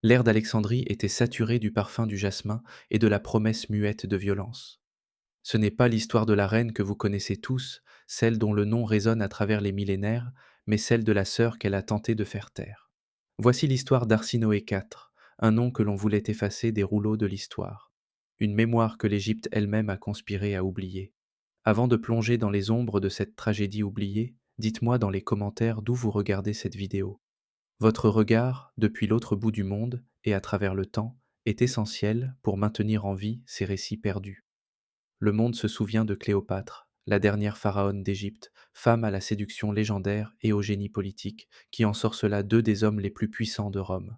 L'air d'Alexandrie était saturé du parfum du jasmin et de la promesse muette de violence. Ce n'est pas l'histoire de la reine que vous connaissez tous, celle dont le nom résonne à travers les millénaires, mais celle de la sœur qu'elle a tenté de faire taire. Voici l'histoire d'Arsinoé IV, un nom que l'on voulait effacer des rouleaux de l'histoire, une mémoire que l'Égypte elle-même a conspiré à oublier. Avant de plonger dans les ombres de cette tragédie oubliée, dites-moi dans les commentaires d'où vous regardez cette vidéo. Votre regard, depuis l'autre bout du monde et à travers le temps, est essentiel pour maintenir en vie ces récits perdus. Le monde se souvient de Cléopâtre, la dernière pharaone d'Égypte, femme à la séduction légendaire et au génie politique, qui ensorcela deux des hommes les plus puissants de Rome.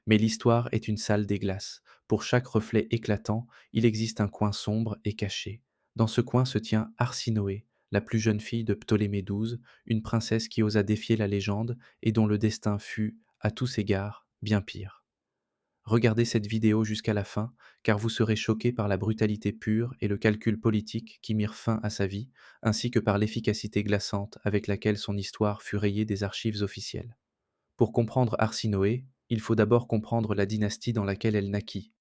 Mais l'histoire est une salle des glaces. Pour chaque reflet éclatant, il existe un coin sombre et caché. Dans ce coin se tient Arsinoé, la plus jeune fille de Ptolémée XII, une princesse qui osa défier la légende et dont le destin fut, à tous égards, bien pire. Regardez cette vidéo jusqu'à la fin, car vous serez choqué par la brutalité pure et le calcul politique qui mirent fin à sa vie, ainsi que par l'efficacité glaçante avec laquelle son histoire fut rayée des archives officielles. Pour comprendre Arsinoé, il faut d'abord comprendre la dynastie dans laquelle elle naquit.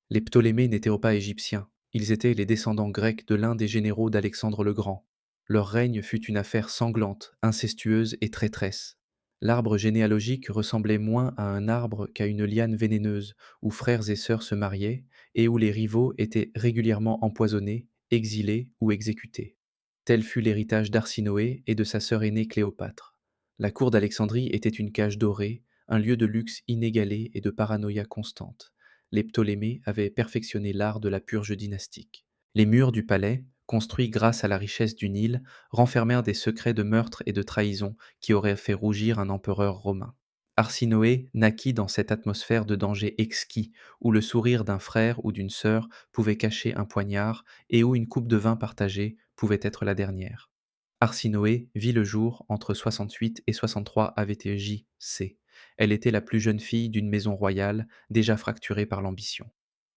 Les Ptolémées n'étaient pas égyptiens, ils étaient les descendants grecs de l'un des généraux d'Alexandre le Grand. Leur règne fut une affaire sanglante, incestueuse et traîtresse. L'arbre généalogique ressemblait moins à un arbre qu'à une liane vénéneuse, où frères et sœurs se mariaient, et où les rivaux étaient régulièrement empoisonnés, exilés ou exécutés. Tel fut l'héritage d'Arsinoé et de sa sœur aînée Cléopâtre. La cour d'Alexandrie était une cage dorée, un lieu de luxe inégalé et de paranoïa constante. Les Ptolémées avaient perfectionné l'art de la purge dynastique. Les murs du palais, construits grâce à la richesse du Nil, renfermèrent des secrets de meurtre et de trahison qui auraient fait rougir un empereur romain. Arsinoé naquit dans cette atmosphère de danger exquis, où le sourire d'un frère ou d'une sœur pouvait cacher un poignard et où une coupe de vin partagée pouvait être la dernière. Arsinoé vit le jour entre 68 et 63 AVTE J.C. Elle était la plus jeune fille d'une maison royale déjà fracturée par l'ambition.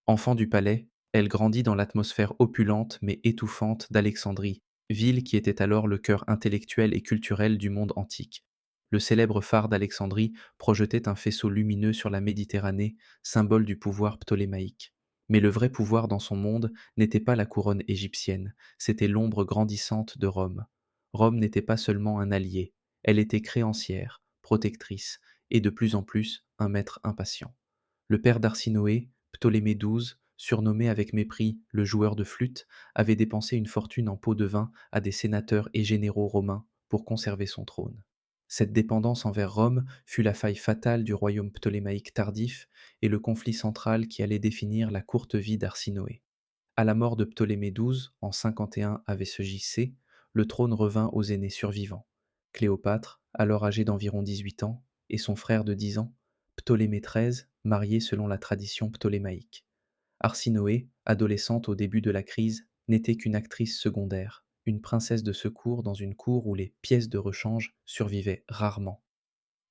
Enfant du palais, elle grandit dans l'atmosphère opulente mais étouffante d'Alexandrie, ville qui était alors le cœur intellectuel et culturel du monde antique. Le célèbre phare d'Alexandrie projetait un faisceau lumineux sur la Méditerranée, symbole du pouvoir ptolémaïque. Mais le vrai pouvoir dans son monde n'était pas la couronne égyptienne, c'était l'ombre grandissante de Rome. Rome n'était pas seulement un allié, elle était créancière, protectrice, et de plus en plus un maître impatient. Le père d'Arsinoé, Ptolémée XII, surnommé avec mépris le joueur de flûte, avait dépensé une fortune en pots de vin à des sénateurs et généraux romains pour conserver son trône. Cette dépendance envers Rome fut la faille fatale du royaume ptolémaïque tardif et le conflit central qui allait définir la courte vie d'Arsinoé. À la mort de Ptolémée XII en 51 AVSJC, le trône revint aux aînés survivants. Cléopâtre, alors âgée d'environ 18 ans, et son frère de 10 ans, Ptolémée XIII, marié selon la tradition ptolémaïque. Arsinoé, adolescente au début de la crise, n'était qu'une actrice secondaire, une princesse de secours dans une cour où les pièces de rechange survivaient rarement.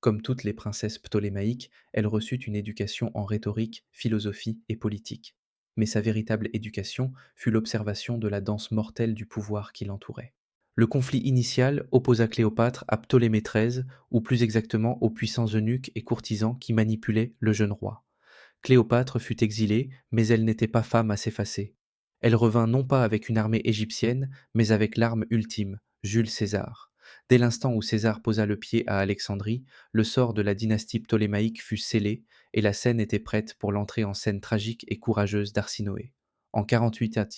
Comme toutes les princesses ptolémaïques, elle reçut une éducation en rhétorique, philosophie et politique. Mais sa véritable éducation fut l'observation de la danse mortelle du pouvoir qui l'entourait. Le conflit initial opposa Cléopâtre à Ptolémée XIII, ou plus exactement aux puissants eunuques et courtisans qui manipulaient le jeune roi. Cléopâtre fut exilée, mais elle n'était pas femme à s'effacer. Elle revint non pas avec une armée égyptienne, mais avec l'arme ultime, Jules César. Dès l'instant où César posa le pied à Alexandrie, le sort de la dynastie ptolémaïque fut scellé et la scène était prête pour l'entrée en scène tragique et courageuse d'Arsinoé. En 48 AD,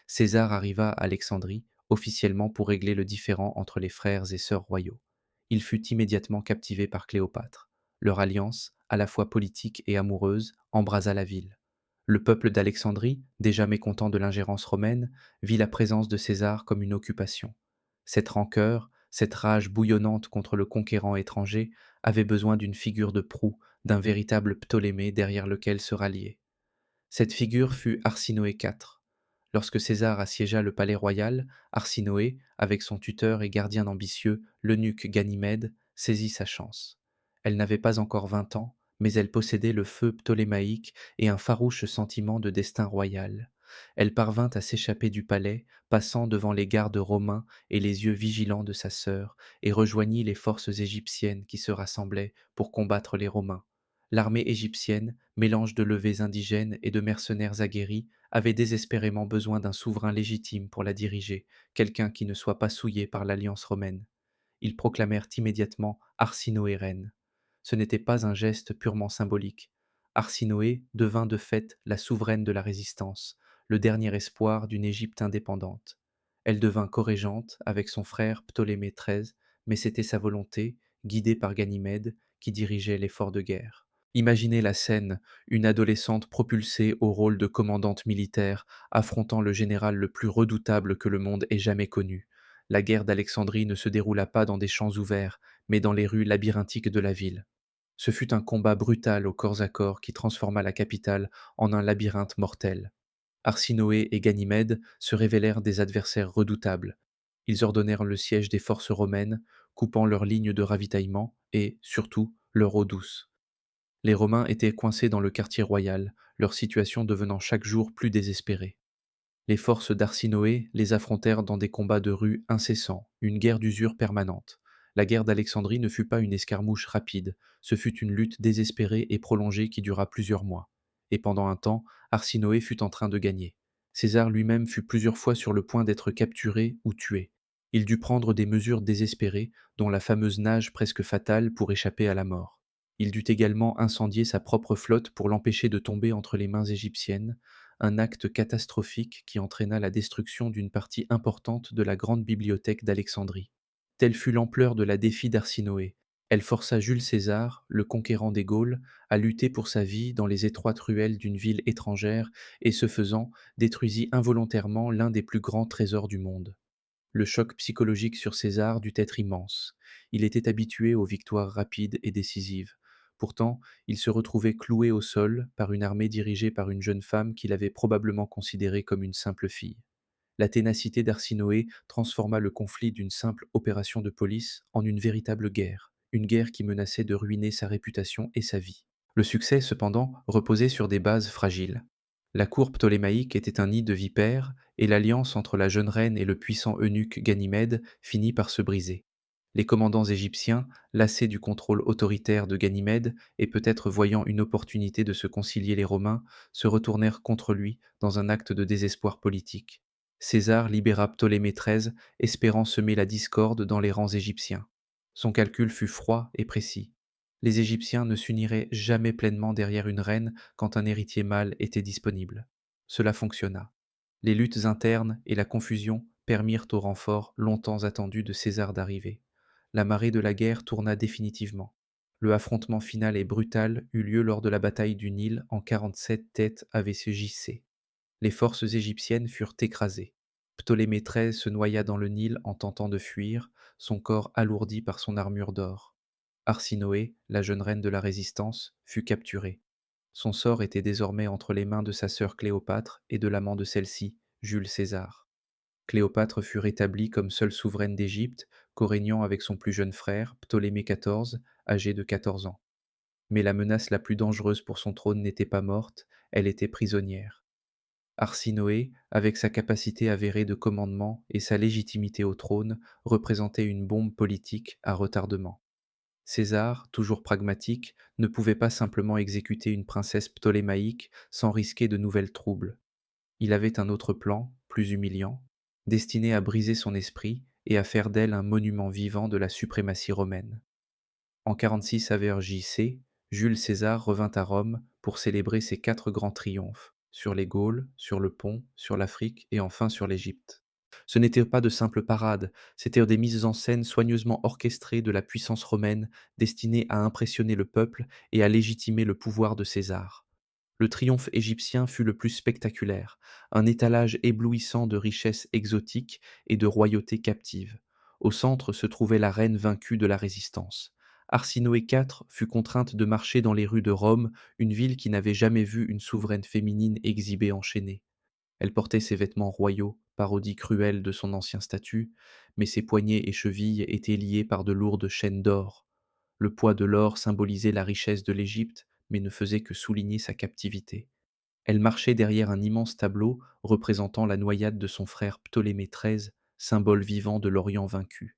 César arriva à Alexandrie, officiellement pour régler le différend entre les frères et sœurs royaux. Il fut immédiatement captivé par Cléopâtre. Leur alliance, à la fois politique et amoureuse, embrasa la ville. Le peuple d'Alexandrie, déjà mécontent de l'ingérence romaine, vit la présence de César comme une occupation. Cette rancœur, cette rage bouillonnante contre le conquérant étranger, avait besoin d'une figure de proue, d'un véritable Ptolémée derrière lequel se rallier. Cette figure fut Arsinoé IV. Lorsque César assiégea le palais royal, Arsinoé, avec son tuteur et gardien ambitieux, l'eunuque Ganymède, saisit sa chance. Elle n'avait pas encore 20 ans, mais elle possédait le feu ptolémaïque et un farouche sentiment de destin royal. Elle parvint à s'échapper du palais, passant devant les gardes romains et les yeux vigilants de sa sœur, et rejoignit les forces égyptiennes qui se rassemblaient pour combattre les Romains. L'armée égyptienne, mélange de levées indigènes et de mercenaires aguerris, avait désespérément besoin d'un souverain légitime pour la diriger, quelqu'un qui ne soit pas souillé par l'alliance romaine. Ils proclamèrent immédiatement Arsinoé reine. Ce n'était pas un geste purement symbolique. Arsinoé devint de fait la souveraine de la résistance, le dernier espoir d'une Égypte indépendante. Elle devint corégente avec son frère Ptolémée XIII, mais c'était sa volonté, guidée par Ganymède, qui dirigeait l'effort de guerre. Imaginez la scène, une adolescente propulsée au rôle de commandante militaire, affrontant le général le plus redoutable que le monde ait jamais connu. La guerre d'Alexandrie ne se déroula pas dans des champs ouverts, mais dans les rues labyrinthiques de la ville. Ce fut un combat brutal au corps à corps qui transforma la capitale en un labyrinthe mortel. Arsinoé et Ganymède se révélèrent des adversaires redoutables. Ils ordonnèrent le siège des forces romaines, coupant leurs lignes de ravitaillement et, surtout, leur eau douce. Les Romains étaient coincés dans le quartier royal, leur situation devenant chaque jour plus désespérée. Les forces d'Arsinoé les affrontèrent dans des combats de rue incessants, une guerre d'usure permanente. La guerre d'Alexandrie ne fut pas une escarmouche rapide, ce fut une lutte désespérée et prolongée qui dura plusieurs mois. Et pendant un temps, Arsinoé fut en train de gagner. César lui-même fut plusieurs fois sur le point d'être capturé ou tué. Il dut prendre des mesures désespérées, dont la fameuse nage presque fatale pour échapper à la mort. Il dut également incendier sa propre flotte pour l'empêcher de tomber entre les mains égyptiennes, un acte catastrophique qui entraîna la destruction d'une partie importante de la grande bibliothèque d'Alexandrie. Telle fut l'ampleur de la défi d'Arsinoé. Elle força Jules César, le conquérant des Gaules, à lutter pour sa vie dans les étroites ruelles d'une ville étrangère et, ce faisant, détruisit involontairement l'un des plus grands trésors du monde. Le choc psychologique sur César dut être immense. Il était habitué aux victoires rapides et décisives. Pourtant, il se retrouvait cloué au sol par une armée dirigée par une jeune femme qu'il avait probablement considérée comme une simple fille. La ténacité d'Arsinoé transforma le conflit d'une simple opération de police en une véritable guerre, une guerre qui menaçait de ruiner sa réputation et sa vie. Le succès, cependant, reposait sur des bases fragiles. La cour ptolémaïque était un nid de vipères, et l'alliance entre la jeune reine et le puissant eunuque Ganymède finit par se briser. Les commandants égyptiens, lassés du contrôle autoritaire de Ganymède et peut-être voyant une opportunité de se concilier les Romains, se retournèrent contre lui dans un acte de désespoir politique. César libéra Ptolémée XIII, espérant semer la discorde dans les rangs égyptiens. Son calcul fut froid et précis. Les Égyptiens ne s'uniraient jamais pleinement derrière une reine quand un héritier mâle était disponible. Cela fonctionna. Les luttes internes et la confusion permirent au renfort longtemps attendu de César d'arriver. La marée de la guerre tourna définitivement. Le affrontement final et brutal eut lieu lors de la bataille du Nil en 47 têtes AVCJC. Les forces égyptiennes furent écrasées. Ptolémée XIII se noya dans le Nil en tentant de fuir, son corps alourdi par son armure d'or. Arsinoé, la jeune reine de la Résistance, fut capturée. Son sort était désormais entre les mains de sa sœur Cléopâtre et de l'amant de celle-ci, Jules César. Cléopâtre fut rétablie comme seule souveraine d'Égypte, co-régnant avec son plus jeune frère, Ptolémée XIV, âgé de 14 ans. Mais la menace la plus dangereuse pour son trône n'était pas morte, elle était prisonnière. Arsinoé, avec sa capacité avérée de commandement et sa légitimité au trône, représentait une bombe politique à retardement. César, toujours pragmatique, ne pouvait pas simplement exécuter une princesse ptolémaïque sans risquer de nouvelles troubles. Il avait un autre plan, plus humiliant, destiné à briser son esprit et à faire d'elle un monument vivant de la suprématie romaine. En 46 AVR JC, Jules César revint à Rome pour célébrer ses 4 grands triomphes, sur les Gaules, sur le Pont, sur l'Afrique et enfin sur l'Égypte. Ce n'étaient pas de simples parades, c'étaient des mises en scène soigneusement orchestrées de la puissance romaine, destinées à impressionner le peuple et à légitimer le pouvoir de César. Le triomphe égyptien fut le plus spectaculaire, un étalage éblouissant de richesses exotiques et de royauté captive. Au centre se trouvait la reine vaincue de la résistance. Arsinoé IV fut contrainte de marcher dans les rues de Rome, une ville qui n'avait jamais vu une souveraine féminine exhibée enchaînée. Elle portait ses vêtements royaux, parodie cruelle de son ancien statut, mais ses poignets et chevilles étaient liés par de lourdes chaînes d'or. Le poids de l'or symbolisait la richesse de l'Égypte, mais ne faisait que souligner sa captivité. Elle marchait derrière un immense tableau représentant la noyade de son frère Ptolémée XIII, symbole vivant de l'Orient vaincu.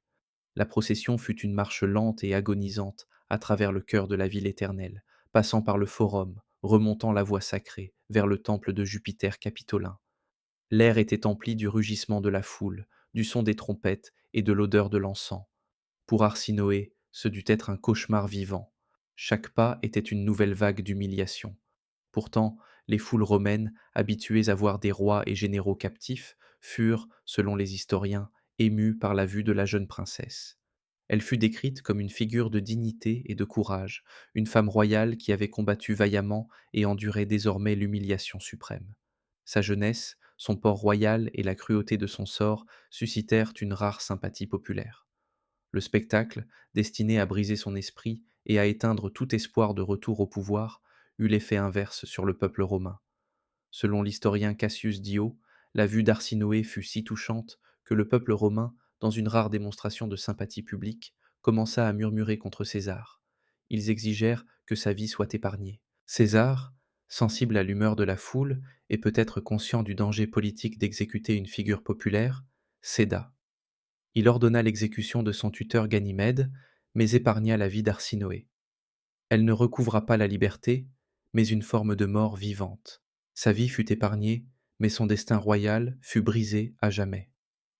La procession fut une marche lente et agonisante à travers le cœur de la ville éternelle, passant par le forum, remontant la voie sacrée vers le temple de Jupiter capitolin. L'air était empli du rugissement de la foule, du son des trompettes et de l'odeur de l'encens. Pour Arsinoé, ce dut être un cauchemar vivant. Chaque pas était une nouvelle vague d'humiliation. Pourtant, les foules romaines, habituées à voir des rois et généraux captifs, furent, selon les historiens, émues par la vue de la jeune princesse. Elle fut décrite comme une figure de dignité et de courage, une femme royale qui avait combattu vaillamment et endurait désormais l'humiliation suprême. Sa jeunesse, son port royal et la cruauté de son sort suscitèrent une rare sympathie populaire. Le spectacle, destiné à briser son esprit et à éteindre tout espoir de retour au pouvoir, eut l'effet inverse sur le peuple romain. Selon l'historien Cassius Dio, la vue d'Arsinoé fut si touchante que le peuple romain, dans une rare démonstration de sympathie publique, commença à murmurer contre César. Ils exigèrent que sa vie soit épargnée. César, sensible à l'humeur de la foule et peut-être conscient du danger politique d'exécuter une figure populaire, céda. Il ordonna l'exécution de son tuteur Ganymède, mais épargna la vie d'Arsinoé. Elle ne recouvra pas la liberté, mais une forme de mort vivante. Sa vie fut épargnée, mais son destin royal fut brisé à jamais.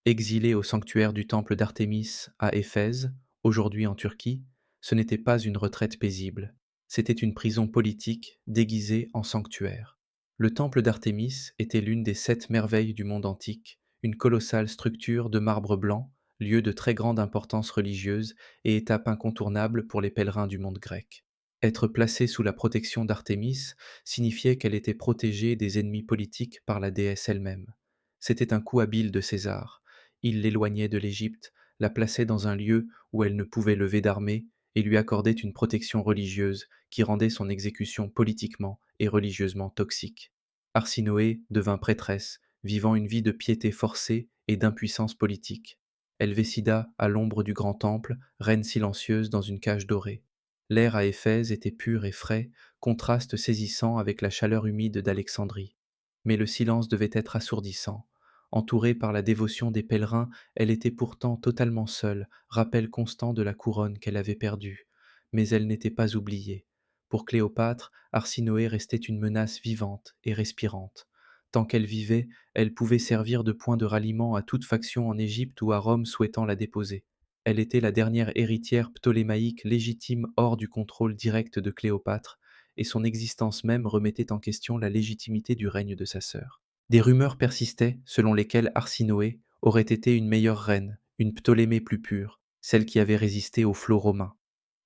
Exilée au sanctuaire du temple d'Artémis à Éphèse, aujourd'hui en Turquie, ce n'était pas une retraite paisible, c'était une prison politique déguisée en sanctuaire. Le temple d'Artémis était l'une des 7 merveilles du monde antique, une colossale structure de marbre blanc, lieu de très grande importance religieuse et étape incontournable pour les pèlerins du monde grec. Être placée sous la protection d'Artémis signifiait qu'elle était protégée des ennemis politiques par la déesse elle-même. C'était un coup habile de César. Il l'éloignait de l'Égypte, la plaçait dans un lieu où elle ne pouvait lever d'armée et lui accordait une protection religieuse qui rendait son exécution politiquement et religieusement toxique. Arsinoé devint prêtresse, vivant une vie de piété forcée et d'impuissance politique. Elle vécida à l'ombre du grand temple, reine silencieuse dans une cage dorée. L'air à Éphèse était pur et frais, contraste saisissant avec la chaleur humide d'Alexandrie. Mais le silence devait être assourdissant. Entourée par la dévotion des pèlerins, elle était pourtant totalement seule, rappel constant de la couronne qu'elle avait perdue. Mais elle n'était pas oubliée. Pour Cléopâtre, Arsinoé restait une menace vivante et respirante. Tant qu'elle vivait, elle pouvait servir de point de ralliement à toute faction en Égypte ou à Rome souhaitant la déposer. Elle était la dernière héritière ptolémaïque légitime hors du contrôle direct de Cléopâtre, et son existence même remettait en question la légitimité du règne de sa sœur. Des rumeurs persistaient selon lesquelles Arsinoé aurait été une meilleure reine, une Ptolémée plus pure, celle qui avait résisté au flot romain.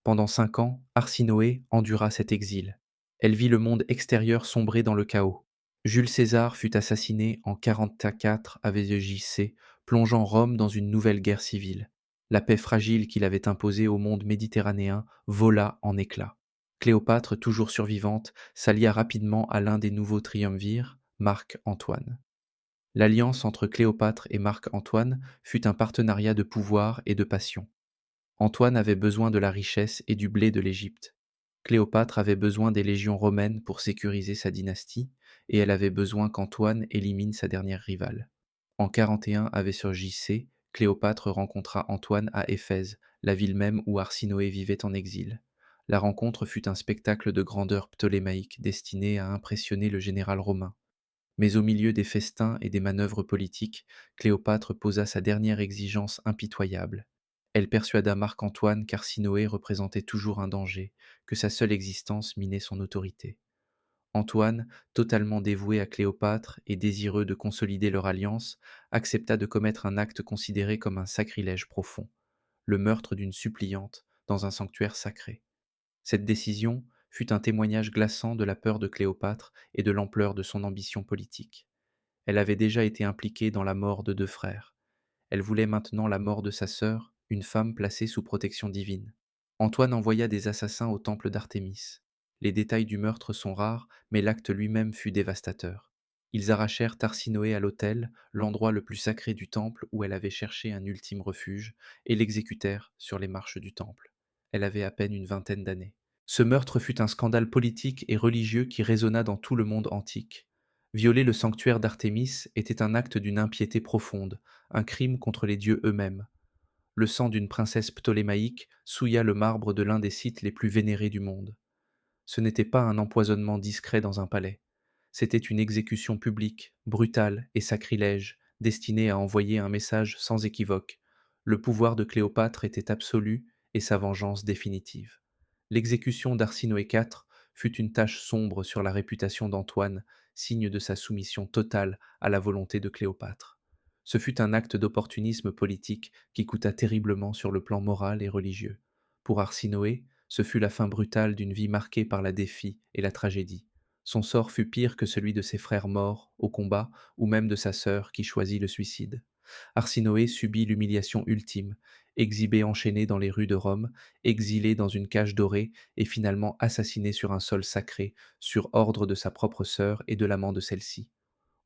Pendant 5 ans, Arsinoé endura cet exil. Elle vit le monde extérieur sombrer dans le chaos. Jules César fut assassiné en 44 avec JC, plongeant Rome dans une nouvelle guerre civile. La paix fragile qu'il avait imposée au monde méditerranéen vola en éclats. Cléopâtre, toujours survivante, s'allia rapidement à l'un des nouveaux triumvirs, Marc-Antoine. L'alliance entre Cléopâtre et Marc-Antoine fut un partenariat de pouvoir et de passion. Antoine avait besoin de la richesse et du blé de l'Égypte. Cléopâtre avait besoin des légions romaines pour sécuriser sa dynastie, et elle avait besoin qu'Antoine élimine sa dernière rivale. En 41 avec sur JC, Cléopâtre rencontra Antoine à Éphèse, la ville même où Arsinoé vivait en exil. La rencontre fut un spectacle de grandeur ptolémaïque destiné à impressionner le général romain. Mais au milieu des festins et des manœuvres politiques, Cléopâtre posa sa dernière exigence impitoyable. Elle persuada Marc-Antoine qu'Arsinoé représentait toujours un danger, que sa seule existence minait son autorité. Antoine, totalement dévoué à Cléopâtre et désireux de consolider leur alliance, accepta de commettre un acte considéré comme un sacrilège profond, le meurtre d'une suppliante dans un sanctuaire sacré. Cette décision fut un témoignage glaçant de la peur de Cléopâtre et de l'ampleur de son ambition politique. Elle avait déjà été impliquée dans la mort de 2 frères. Elle voulait maintenant la mort de sa sœur, une femme placée sous protection divine. Antoine envoya des assassins au temple d'Artémis. Les détails du meurtre sont rares, mais l'acte lui-même fut dévastateur. Ils arrachèrent Arsinoé à l'autel, l'endroit le plus sacré du temple où elle avait cherché un ultime refuge, et l'exécutèrent sur les marches du temple. Elle avait à peine une vingtaine d'années. Ce meurtre fut un scandale politique et religieux qui résonna dans tout le monde antique. Violer le sanctuaire d'Artémis était un acte d'une impiété profonde, un crime contre les dieux eux-mêmes. Le sang d'une princesse ptolémaïque souilla le marbre de l'un des sites les plus vénérés du monde. Ce n'était pas un empoisonnement discret dans un palais. C'était une exécution publique, brutale et sacrilège, destinée à envoyer un message sans équivoque. Le pouvoir de Cléopâtre était absolu et sa vengeance définitive. L'exécution d'Arsinoé IV fut une tache sombre sur la réputation d'Antoine, signe de sa soumission totale à la volonté de Cléopâtre. Ce fut un acte d'opportunisme politique qui coûta terriblement sur le plan moral et religieux. Pour Arsinoé, ce fut la fin brutale d'une vie marquée par la défi et la tragédie. Son sort fut pire que celui de ses frères morts au combat ou même de sa sœur qui choisit le suicide. Arsinoé subit l'humiliation ultime, exhibé enchaîné dans les rues de Rome, exilé dans une cage dorée et finalement assassiné sur un sol sacré, sur ordre de sa propre sœur et de l'amant de celle-ci.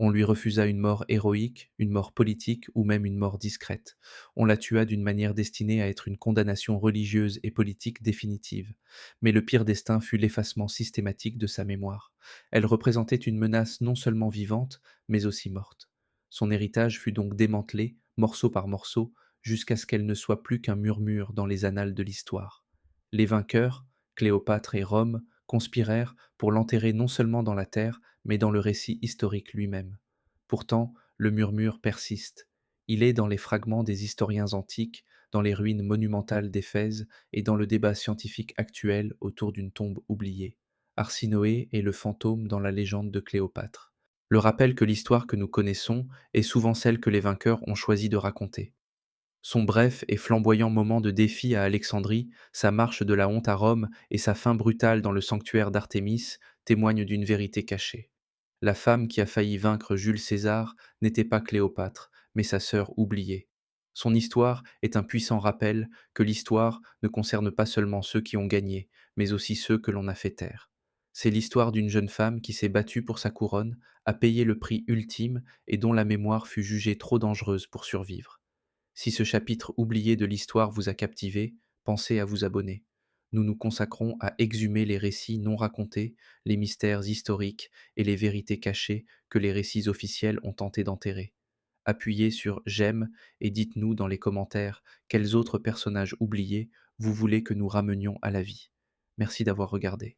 On lui refusa une mort héroïque, une mort politique ou même une mort discrète. On la tua d'une manière destinée à être une condamnation religieuse et politique définitive. Mais le pire destin fut l'effacement systématique de sa mémoire. Elle représentait une menace non seulement vivante, mais aussi morte. Son héritage fut donc démantelé, morceau par morceau, jusqu'à ce qu'elle ne soit plus qu'un murmure dans les annales de l'histoire. Les vainqueurs, Cléopâtre et Rome, conspirèrent pour l'enterrer non seulement dans la terre, mais dans le récit historique lui-même. Pourtant, le murmure persiste. Il est dans les fragments des historiens antiques, dans les ruines monumentales d'Éphèse et dans le débat scientifique actuel autour d'une tombe oubliée. Arsinoé est le fantôme dans la légende de Cléopâtre. Le rappel que l'histoire que nous connaissons est souvent celle que les vainqueurs ont choisi de raconter. Son bref et flamboyant moment de défi à Alexandrie, sa marche de la honte à Rome et sa fin brutale dans le sanctuaire d'Artémis témoignent d'une vérité cachée. La femme qui a failli vaincre Jules César n'était pas Cléopâtre, mais sa sœur oubliée. Son histoire est un puissant rappel que l'histoire ne concerne pas seulement ceux qui ont gagné, mais aussi ceux que l'on a fait taire. C'est l'histoire d'une jeune femme qui s'est battue pour sa couronne, a payé le prix ultime et dont la mémoire fut jugée trop dangereuse pour survivre. Si ce chapitre oublié de l'histoire vous a captivé, pensez à vous abonner. Nous nous consacrons à exhumer les récits non racontés, les mystères historiques et les vérités cachées que les récits officiels ont tenté d'enterrer. Appuyez sur j'aime et dites-nous dans les commentaires quels autres personnages oubliés vous voulez que nous ramenions à la vie. Merci d'avoir regardé.